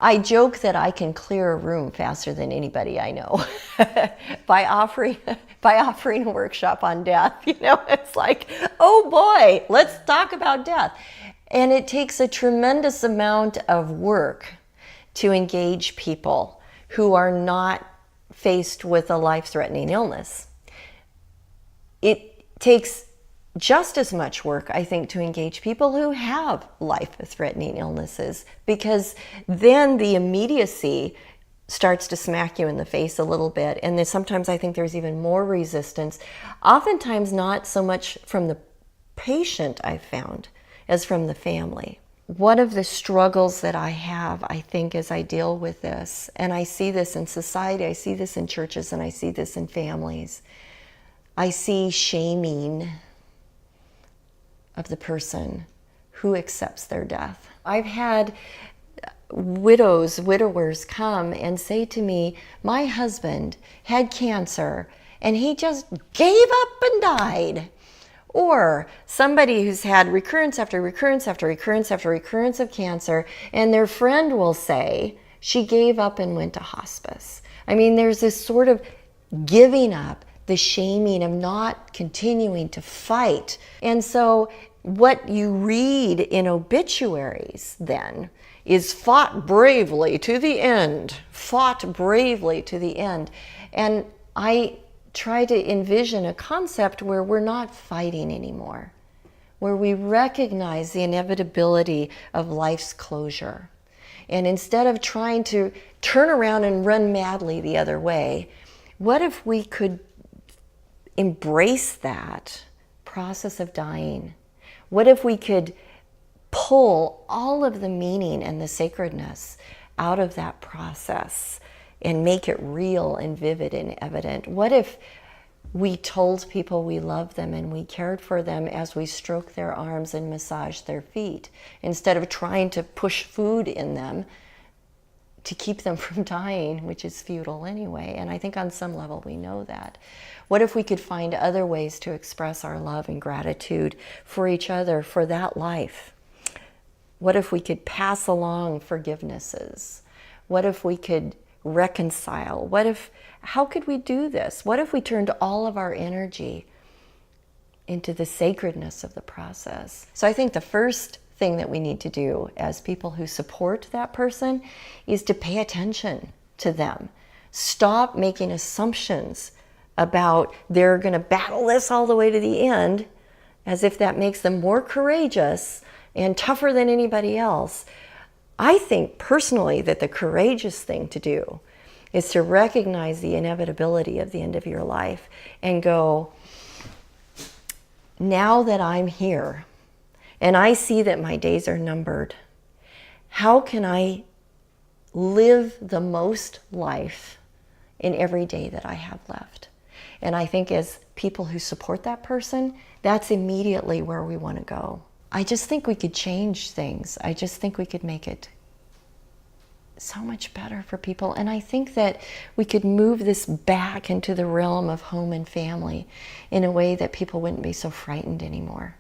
I joke that I can clear a room faster than anybody I know by offering a workshop on death. You know, it's like, oh boy, let's talk about death. And it takes a tremendous amount of work to engage people who are not faced with a life-threatening illness. It takes just as much work, I think, to engage people who have life-threatening illnesses, because then the immediacy starts to smack you in the face a little bit. And then sometimes I think there's even more resistance, oftentimes not so much from the patient, I've found, as from the family. One of the struggles that I have, I think, as I deal with this, and I see this in society, I see this in churches, and I see this in families, I see shaming of the person who accepts their death. I've had widowers come and say to me, my husband had cancer and he just gave up and died. Or somebody who's had recurrence after recurrence after recurrence after recurrence of cancer, and their friend will say, she gave up and went to hospice. I mean, there's this sort of giving up, the shaming of not continuing to fight. And so what you read in obituaries then is fought bravely to the end, fought bravely to the end. And I try to envision a concept where we're not fighting anymore, where we recognize the inevitability of life's closure. And instead of trying to turn around and run madly the other way, what if we could embrace that process of dying? What if we could pull all of the meaning and the sacredness out of that process and make it real and vivid and evident? What if we told people we loved them and we cared for them as we stroked their arms and massaged their feet, instead of trying to push food in them to keep them from dying, which is futile anyway? And I think on some level we know that. What if we could find other ways to express our love and gratitude for each other, for that life? What if we could pass along forgivenesses? What if we could reconcile? How could we do this? What if we turned all of our energy into the sacredness of the process? So I think the first thing that we need to do as people who support that person is to pay attention to them. Stop making assumptions about they're going to battle this all the way to the end, as if that makes them more courageous and tougher than anybody else. I think personally that the courageous thing to do is to recognize the inevitability of the end of your life and go, now that I'm here and I see that my days are numbered, how can I live the most life in every day that I have left? And I think as people who support that person, that's immediately where we want to go. I just think we could change things. I just think we could make it so much better for people. And I think that we could move this back into the realm of home and family in a way that people wouldn't be so frightened anymore.